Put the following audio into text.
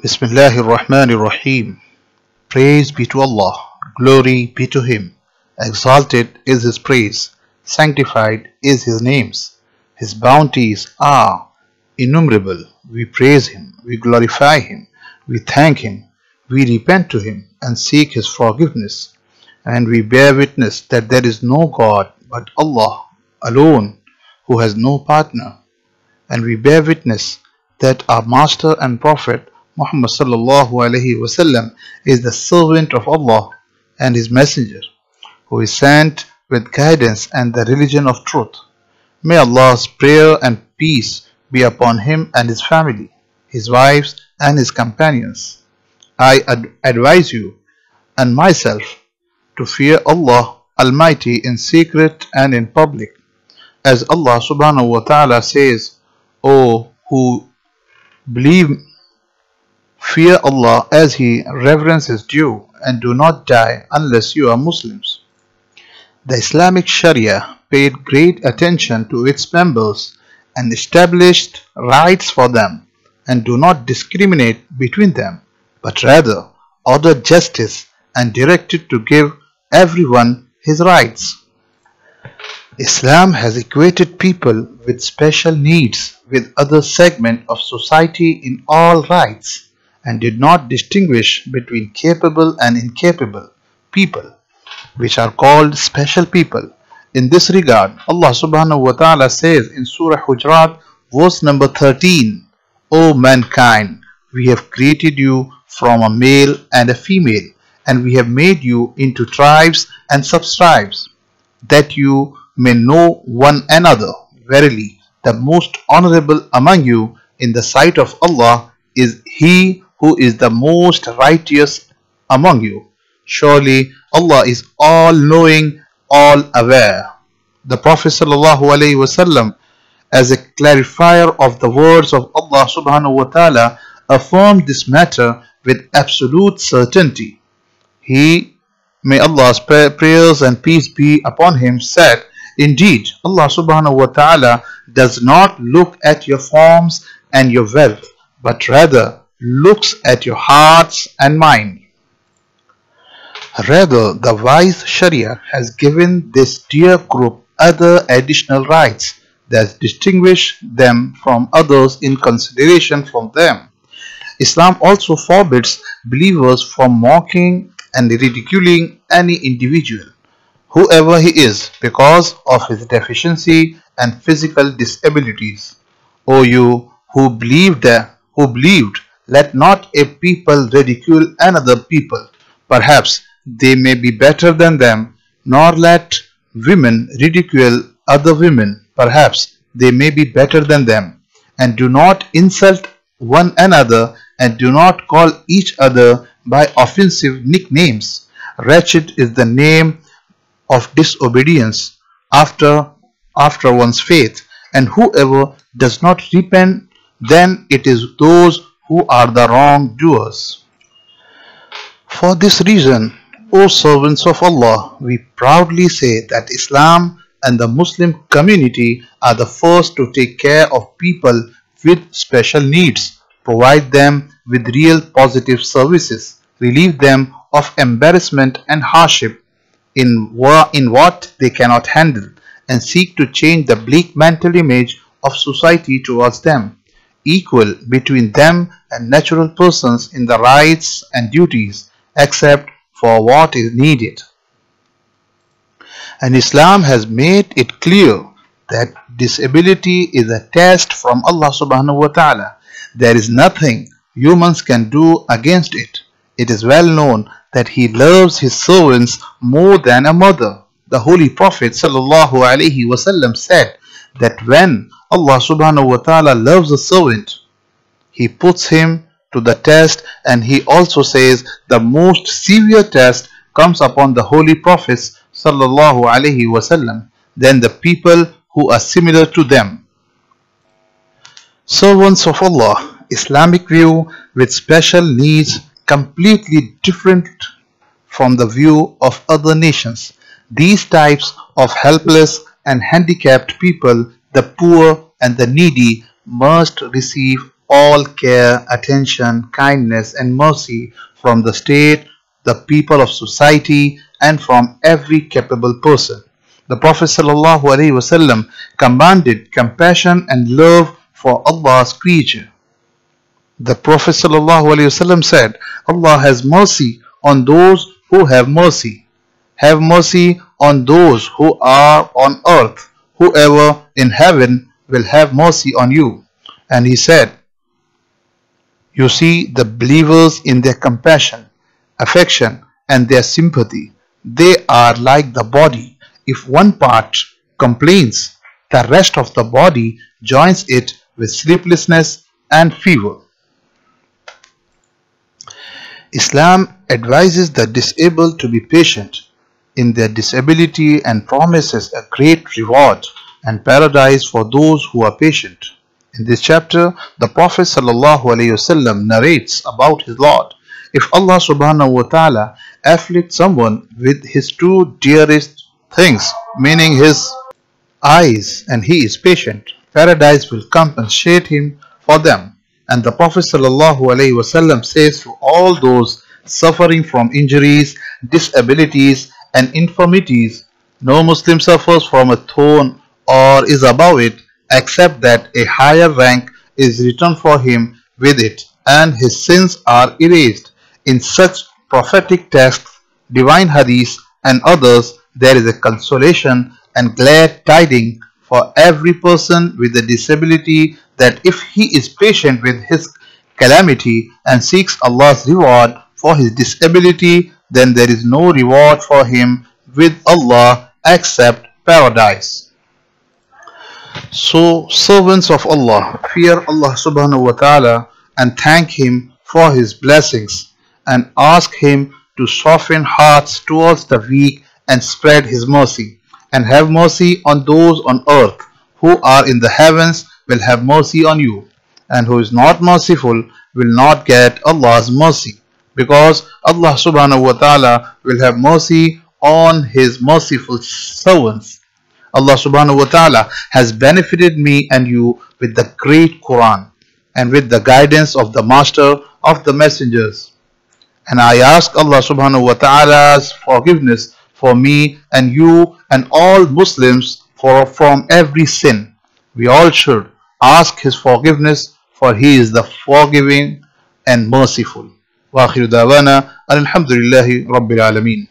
Bismillahir Rahmanir Rahim. Praise be to Allah, glory be to Him. Exalted is His praise, sanctified is His names. His bounties are innumerable. We praise Him, we glorify Him, we thank Him, we repent to Him and seek His forgiveness. And we bear witness that there is no God but Allah alone, who has no partner. And we bear witness that our Master and Prophet Muhammad sallallahu alaihi wasallam is the servant of Allah and His messenger, who is sent with guidance and the religion of truth. May Allah's prayer and peace be upon him and his family, his wives and his companions. I advise you and myself to fear Allah Almighty in secret and in public. As Allah subhanahu wa ta'ala says, O who believe, fear Allah as He reverence is due, and do not die unless you are Muslims. The Islamic Sharia paid great attention to its members and established rights for them, and do not discriminate between them, but rather ordered justice and directed to give everyone his rights. Islam has equated people with special needs with other segments of society in all rights, and did not distinguish between capable and incapable people, which are called special people. In this regard, Allah subhanahu wa ta'ala says in Surah Hujurat, verse number 13, O mankind, we have created you from a male and a female, and we have made you into tribes and subtribes, that you may know one another. Verily, the most honorable among you in the sight of Allah is he who is the most righteous among you. Surely Allah is all-knowing, all-aware. The Prophet ﷺ, as a clarifier of the words of Allah subhanahu wa ta'ala, affirmed this matter with absolute certainty. He, may Allah's prayers and peace be upon him, said, Indeed, Allah subhanahu wa ta'ala does not look at your forms and your wealth, but rather looks at your hearts and mind. Rather, the wise Sharia has given this dear group other additional rights that distinguish them from others in consideration from them. Islam also forbids believers from mocking and ridiculing any individual, whoever he is, because of his deficiency and physical disabilities. O you who believed, let not a people ridicule another people. Perhaps they may be better than them, nor let women ridicule other women. Perhaps they may be better than them. And do not insult one another, and do not call each other by offensive nicknames. Wretched is the name of disobedience after one's faith, and whoever does not repent, then it is those who are the wrongdoers. For this reason, O servants of Allah, we proudly say that Islam and the Muslim community are the first to take care of people with special needs, provide them with real positive services, relieve them of embarrassment and hardship in what they cannot handle, and seek to change the bleak mental image of society towards them, equal between them and natural persons in the rights and duties, except for what is needed. And Islam has made it clear that disability is a test from Allah subhanahu wa ta'ala. There is nothing humans can do against it. It is well known that He loves His servants more than a mother. The Holy Prophet sallallahu alaihi wasallam said that when Allah subhanahu wa ta'ala loves a servant, He puts him to the test, and He also says the most severe test comes upon the Holy Prophets sallallahu alaihi wasallam, then the people who are similar to them. Servants of Allah, Islamic view with special needs completely different from the view of other nations. These types of helpless and handicapped people, the poor and the needy, must receive all care, attention, kindness and mercy from the state, the people of society, and from every capable person. The Prophet ﷺ commanded compassion and love for Allah's creature. The Prophet ﷺ said, Allah has mercy on those who have mercy. Have mercy on those who are on earth. Whoever in heaven will have mercy on you. And he said, you see the believers in their compassion, affection and their sympathy. They are like the body. If one part complains, the rest of the body joins it with sleeplessness and fever. Islam advises the disabled to be patient in their disability and promises a great reward and paradise for those who are patient. In this chapter, the Prophet ﷺ narrates about his Lord. If Allah subhanahu wa ta'ala afflicts someone with his two dearest things, meaning his eyes, and he is patient, paradise will compensate him for them. And the Prophet ﷺ says to all those suffering from injuries, disabilities and infirmities, no Muslim suffers from a thorn or is above it, except that a higher rank is written for him with it, and his sins are erased. In such prophetic texts, divine hadiths and others, there is a consolation and glad tidings for every person with a disability, that if he is patient with his calamity and seeks Allah's reward for his disability, then there is no reward for him with Allah except paradise. So, servants of Allah, fear Allah subhanahu wa ta'ala and thank Him for His blessings, and ask Him to soften hearts towards the weak and spread His mercy, and have mercy on those on earth. Who are in the heavens will have mercy on you, and who is not merciful will not get Allah's mercy, because Allah subhanahu wa ta'ala will have mercy on His merciful servants. Allah subhanahu wa ta'ala has benefited me and you with the great Quran and with the guidance of the Master of the Messengers. And I ask Allah subhanahu wa ta'ala's forgiveness for me and you and all Muslims from every sin. We all should ask His forgiveness, for He is the forgiving and merciful. Wa akhiru da'wana alhamdulillahi rabbil alameen.